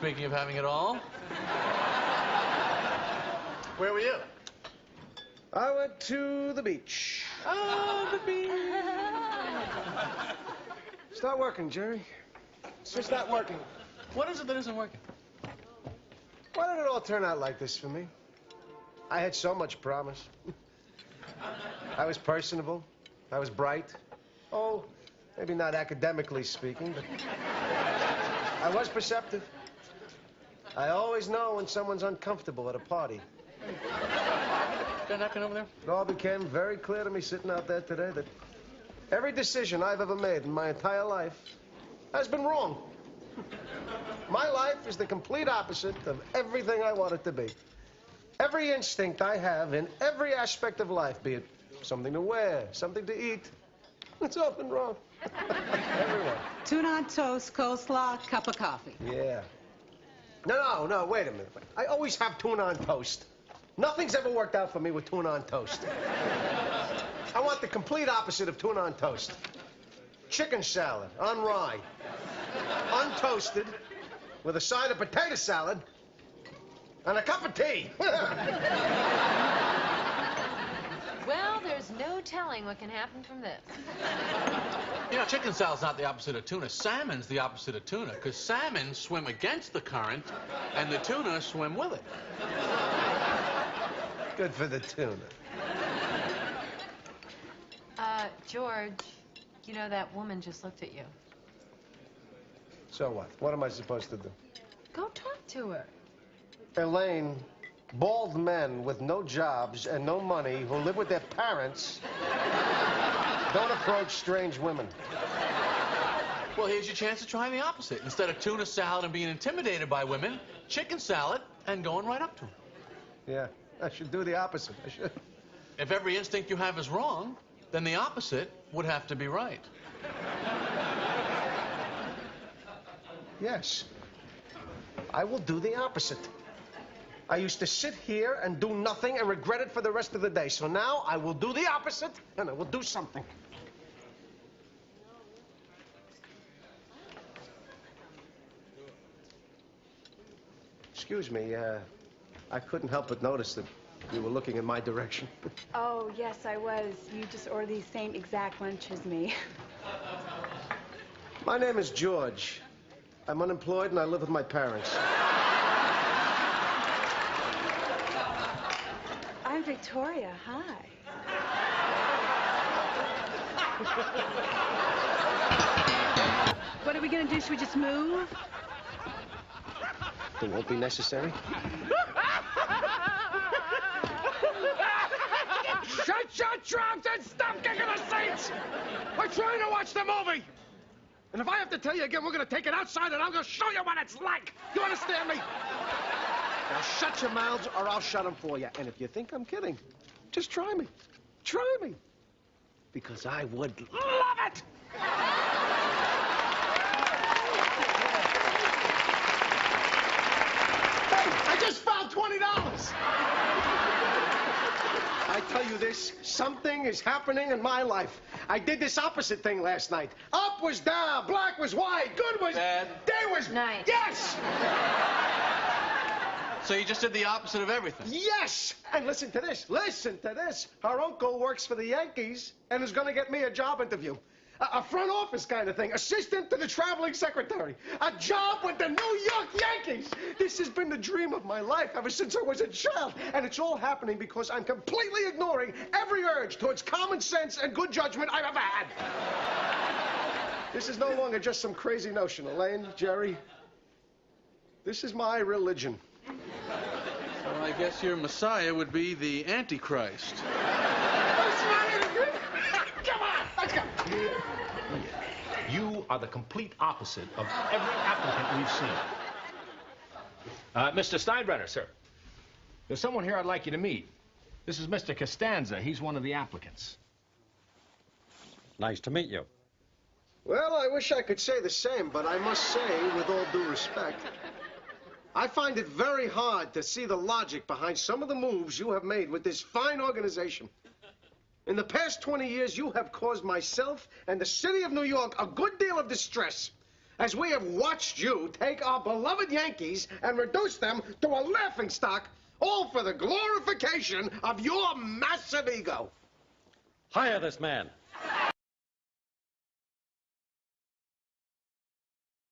Speaking of having it all. Where were you? I went to the beach. Oh, the beach. It's not working, Jerry. It's just not working. What is it that isn't working? Why did it all turn out like this for me? I had so much promise. I was personable. I was bright. Oh, maybe not academically speaking, but I was perceptive. I always know when someone's uncomfortable at a party. Got knocking over there? It all became very clear to me sitting out there today that every decision I've ever made in my entire life has been wrong. My life is the complete opposite of everything I want it to be. Every instinct I have in every aspect of life, be it something to wear, something to eat, it's all been wrong. Everywhere. Tuna on toast, coleslaw, cup of coffee. Yeah. No, wait a minute. I always have tuna on toast. Nothing's ever worked out for me with tuna on toast. I want the complete opposite of tuna on toast. Chicken salad on rye, untoasted, with a side of potato salad and a cup of tea. Well, there's no telling what can happen from this. You know, chicken salad's not the opposite of tuna. Salmon's the opposite of tuna, because salmon swim against the current, and the tuna swim with it. Good for the tuna. George, you know that woman just looked at you. So what? What am I supposed to do? Go talk to her. Elaine, bald men with no jobs and no money who live with their parents don't approach strange women. Well, here's your chance to try the opposite. Instead of tuna salad and being intimidated by women, chicken salad and going right up to them. Yeah, I should do the opposite. I should. If every instinct you have is wrong, then the opposite would have to be right. Yes. I will do the opposite. I used to sit here and do nothing and regret it for the rest of the day. So now I will do the opposite, and I will do something. Excuse me, I couldn't help but notice that you were looking in my direction. Oh, yes, I was. You just ordered the same exact lunch as me. My name is George. I'm unemployed and I live with my parents. I'm Victoria. Hi. What are we going to do? Should we just move? It won't be necessary. Shut your trunks and stop kicking the seats! We're trying to watch the movie! And if I have to tell you again, we're going to take it outside and I'm going to show you what it's like! You understand me? Now shut your mouths or I'll shut them for you. And if you think I'm kidding, just try me. Try me. Because I would love it! Hey, I just found $20! I tell you this, something is happening in my life. I did this opposite thing last night. Up was down, black was white, good was... Bad. Day was... Nice. Yes! So you just did the opposite of everything. Yes! And listen to this. Listen to this. Her uncle works for the Yankees and is going to get me a job interview. A front office kind of thing. Assistant to the traveling secretary. A job with the New York Yankees. This has been the dream of my life ever since I was a child. And it's all happening because I'm completely ignoring every urge towards common sense and good judgment I've ever had. This is no longer just some crazy notion. Elaine, Jerry, this is my religion. Well, I guess your Messiah would be the Antichrist. Come on, let's go! You are the complete opposite of every applicant we've seen. Mr. Steinbrenner, sir. There's someone here I'd like you to meet. This is Mr. Costanza. He's one of the applicants. Nice to meet you. Well, I wish I could say the same, but I must say, with all due respect, I find it very hard to see the logic behind some of the moves you have made with this fine organization. In the past 20 years, you have caused myself and the city of New York a good deal of distress. as we have watched you take our beloved Yankees and reduce them to a laughingstock, all for the glorification of your massive ego. Hire this man.